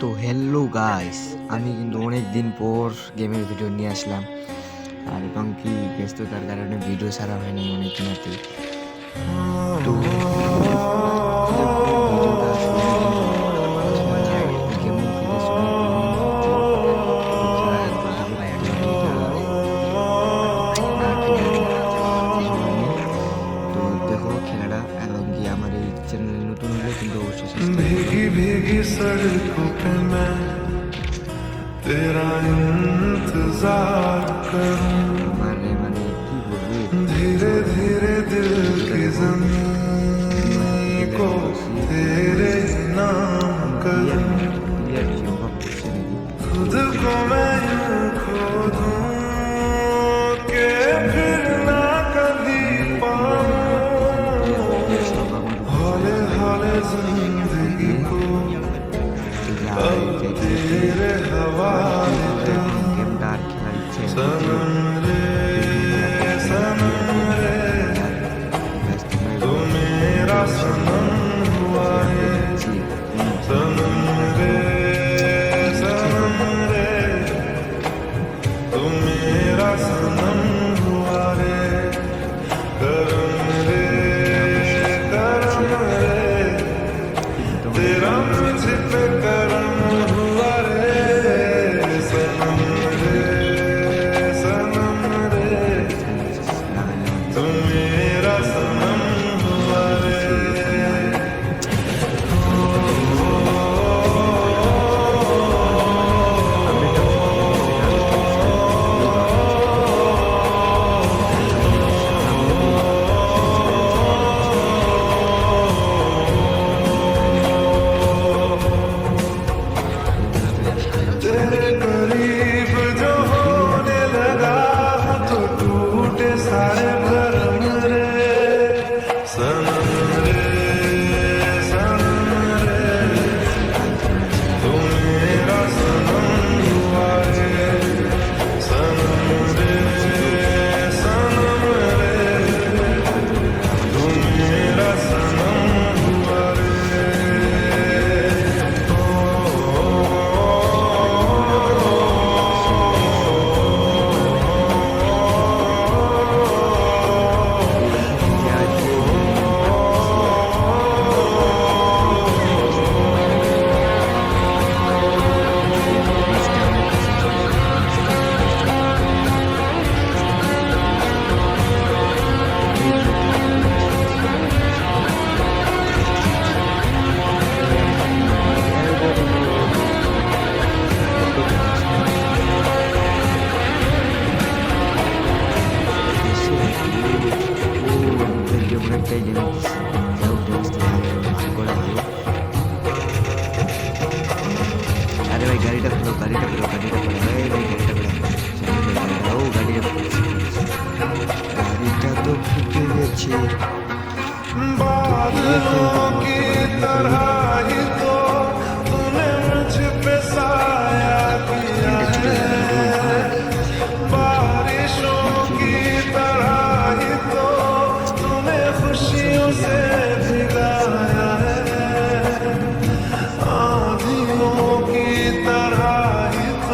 তো hello guys, আমি কিন্তু অনেক দিন পর গেমের ভিডিও নিয়ে আসলাম। আর এবং কি ব্যস্ততার কারণে ভিডিও ছাড়া হয়নি অনেক দিনাতে। তো ভিডিওটা শুরু কিন্তু কিছু মানে আগে গেম খেলেছি অনেক দিন পর। তো খেলার ভিডিও করতে হয় এটা না খেলে কিছু হয়নি। তো দেখো খেলাটা এবং কি আমার এই চ্যানেলে নতুন হলে কিন্তু অবশ্যই সাবস্ক্রাইব করো। भीगी भीगी सड़कों पे मैं तेरा इंतजार करूं, মানে মানে কি বলবো, धीरे धीरे दिल की जमीन को तेरे नाम करूं, खुद को मैं यूं खो दूं कि फिर ना कभी पाऊं, हौले हौले जिंदगी को अब तेरे हवाले करूं। सनम रे सनम रे तू मेरा सनम हुआ है, सनम रे सनम रे तू मेरा सनम हुआ रे, करम रे तेरा मुझ पे करम हुआ रे, सनम रे तू मेरा सनम हुआ रे। तेरे करीब जो होने लगा तो टूटे सारे भरम रे, सनम रे सनम रे तू मेरा सनम हुआ रे, सनम रे सनम रे तू मेरा सनम हुआ रे। অনেকটাই গেমে আরে ভাই গাড়িটা খোলো, গাড়িটা খোলো, গাড়িটা খোলো, এই ভাই গাড়িটা খোলো, ও গাড়িটা গাড়িটা তো ফুটে গেছে। बादलों की तरह ही तो तूने मुझ पे साया किया है, बारिशों की तरह ही तो तूने खुशियों से भिगाया है, आंधियों की तरह ही तो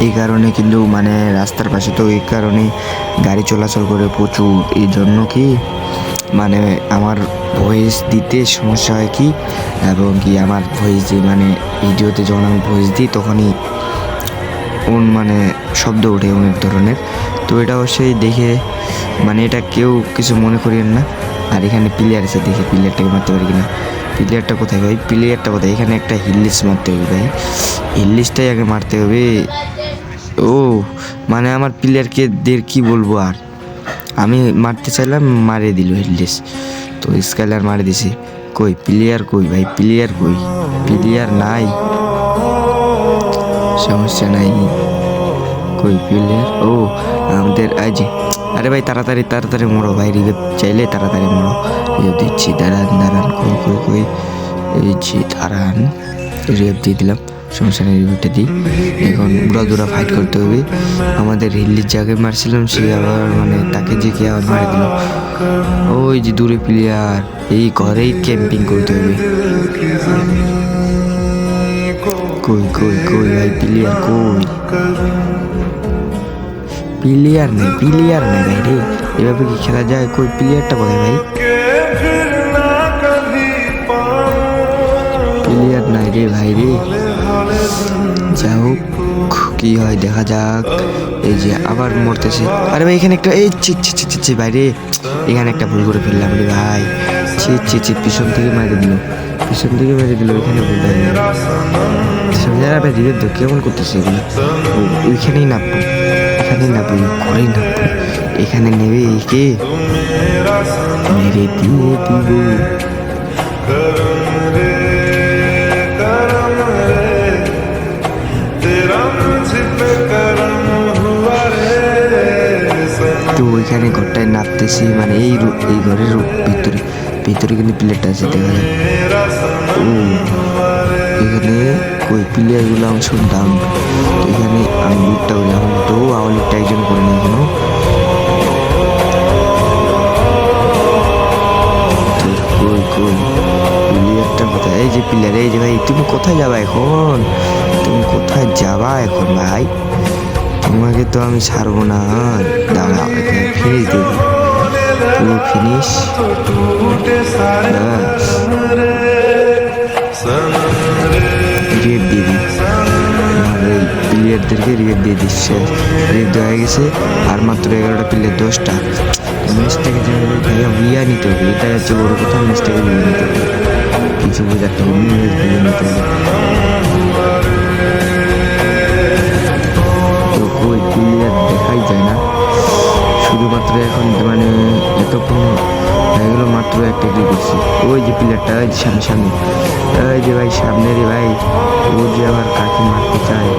এই কারণে কিন্তু মানে রাস্তার পাশে তো এই কারণে গাড়ি চলাচল করে প্রচুর, এই জন্য কি মানে আমার ভয়েস দিতে সমস্যা হয় কি, এবং কি আমার ভয়েস যে মানে ভিডিওতে যখন আমি ভয়েস দিই তখনই মানে শব্দ ওঠে অনেক ধরনের। তো এটা অবশ্যই দেখে মানে এটা কেউ কিছু মনে করিয়েন না। আর এখানে প্লেয়ার আছে, দেখে প্লেয়ারটাকে মারতে পারি কিনা। প্লেয়ারটা কোথায় ভাই, প্লেয়ারটা কোথায়? এখানে একটা হিল্লিস মারতে হবে ভাই, হিল্লিসটাই আগে মারতে হবে। ও মানে আমার প্লেয়ারকে দের কি বলবো, আর আমি মারতে চাইলাম মারে দিল হিল্লিস, তো স্কাইলার মারে দিছে। কই প্লেয়ার কই ভাই, প্লেয়ার কই? প্লেয়ার নাই, সমস্যা নাই। কই প্লেয়ার? ও আমাদের আজ, আরে ভাই তাড়াতাড়ি তাড়াতাড়ি মরো ভাই, রিভেভ চাইলে তাড়াতাড়ি মরো। রিভেভ দিচ্ছি, দাঁড়ান দাঁড়ান, কই কই কই, এই যে দাঁড়ান, রিভেভ দিয়ে দিলাম, সমস্যা নেই, রিভেভটা দিই। এখন দৌড়া ফাইট করতে হবে। আমাদের হিল্লির যাকে মারছিলাম সে আবার মানে তাকে যে কে আবার মারে দিল। ওই যে দূরে প্লেয়ার, এই ঘরেই ক্যাম্পিং করতে হবে। কই কই কই ভাই প্লেয়ার কই? প্লেয়ার নেই, প্লেয়ার নেই ভাই রে, এভাবে কি খেলা যায়? কই প্লেয়ারটা কোথায় ভাই? প্লেয়ার নাই রে ভাই রে, যা হোক কি হয় দেখা যাক। এই যে আবার মরতেছে, আরে ভাই এখানে একটা, এই ছি ভাই রে, এখানে একটা ভুল করে ফেললাম রে ভাই, ছি পিছন থেকে মেরে দিল, পিছন থেকে মেরে দিল, এখানে ভুল ভাই। সঞ্জয় ভাই রিভেভ তো কেমন করতেছে এগুলো? ওইখানেই নামবো, এখানেই নামবো, ঘরেই নামবো, এখানে নেবে একে মেরে দিয়ে দিব। তো ওইখানে ঘরটায় নামতেছি, মানে এই ঘরের ভিতরে ভিতরে কিন্তু প্লেয়ারটা আছে দেখা যায়। ও এখানে কই প্লেয়ারগুলো আমি শুনতাম, এখানে আমি লুটটা করি এখন, তো আমার লুটটা একজন করে নেই এখনো। কই কই প্লেয়ারটা কোথায়? এই যে প্লেয়ার, এই যে ভাই তুমি কোথায় যাবা এখন? তুমি কোথায় যাবা এখন ভাই? তোমাকে তো আমি ছাড়বো না, দাঁড়াও এখানে ফিনিশ দিয়ে দিই, পুরো ফিনিশ। রেড দিয়ে দিই, আর এই প্লেয়ারদেরকে রেড দিয়ে দিচ্ছে, রেড দেওয়া হয়ে গেছে। আর মাত্র 11টা প্লেয়ার, 10টা। ম্যাচটাকে যেভাবে ভাইয়া উইয়া নিতে হবে, এটা হচ্ছে বড় কথা, ম্যাচটাকে উইয়া নিতে হবে, কিছু বোঝাতে হবে, ম্যাচ উইয়া নিতে হবে। তো কই প্লেয়ার দেখাই যায় না, শুধুমাত্র এখন মানে এতক্ষণ হয়ে গেল মাত্র একটা দিয়ে দিচ্ছি। ওই যে প্লেয়ারটা, ওই যে সামনে সামনে, ওই যে ভাই সামনে রে ভাই, ও যে আবার কাকে মারতে চায়।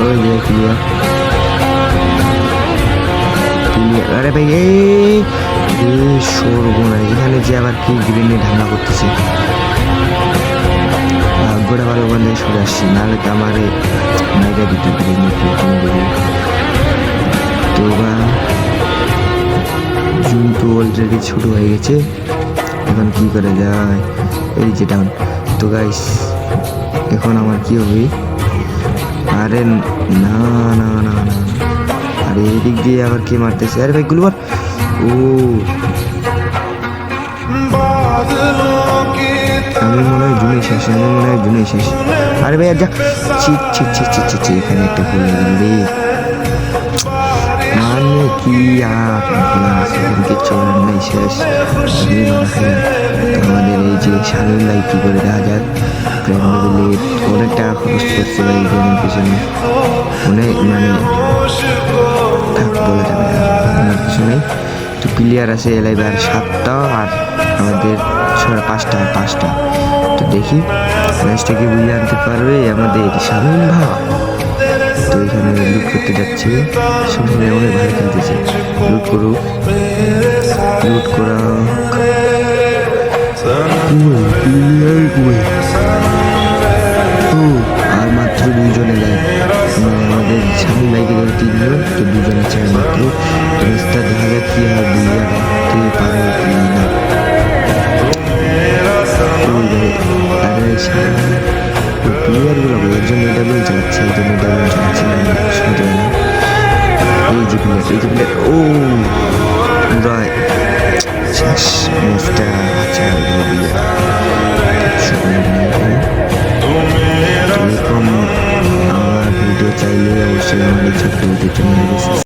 ওই যে প্লেয়ার, আরে ভাই এই সরবো না, এখানে যে আবার কি গ্রেনেড হামলা করতেছে। গোড়া ভালো বন্ধে সরে আসছি, নাহলে তো আমার নাইকা দিতে গ্রেনেড। তো বা জুন তো অলরেডি ছোট হয়ে গেছে, এখন কি করা যায়? এই যে ডাউন। তো গাইস এখন আমার কি হবে? আরে না না না না, আরে এদিক দিয়ে আবার কে মারতেছে? আরে ভাই গুলবার, ও আমি মনে হয় জুনে শেষ, আমি মনে হয় জুনে শেষ। আরে ভাই যা, ছি এখানে একটা ভুল হয়ে গেল রে, মানে কি আর কিছু নেই, শেষ। আমাদের এই যে শামীম ভাই কি করে দেখা যাক, অনেক টাকা খরচ করছে ভাই গেমের পিছনে, অনেক মানে থাক বলে যাবে আমার কিছু নেই। তো প্লেয়ার আছে এলাইবার 7টা, আর আমাদের 5টা। তো দেখি ম্যাচটাকে বুঝে আনতে পারবে আমাদের শামীম ভাই। তো এখানে লুট করতে যাচ্ছি, সামনে অনেক ভালো খেলতেছে, লুট করুক, লুট করা। ও আর মাত্র 2জনে যায়, আমাদের স্বামী ভাইকে ধরে 3জন, তো 2জনে চাই মাত্র। ম্যাচটা দেখা যাক কি হয়, বুঝতে পারে কি না। আরে ডায়মন্ড চাচ্ছিলাম শুনতে না। এই যে প্লেট ও পুরা শেষ মুভটা আচ্ছা এরকম আমার ভিডিও চাইলে অবশ্যই আমাদের ছোট্ট ভিডিওর জন্য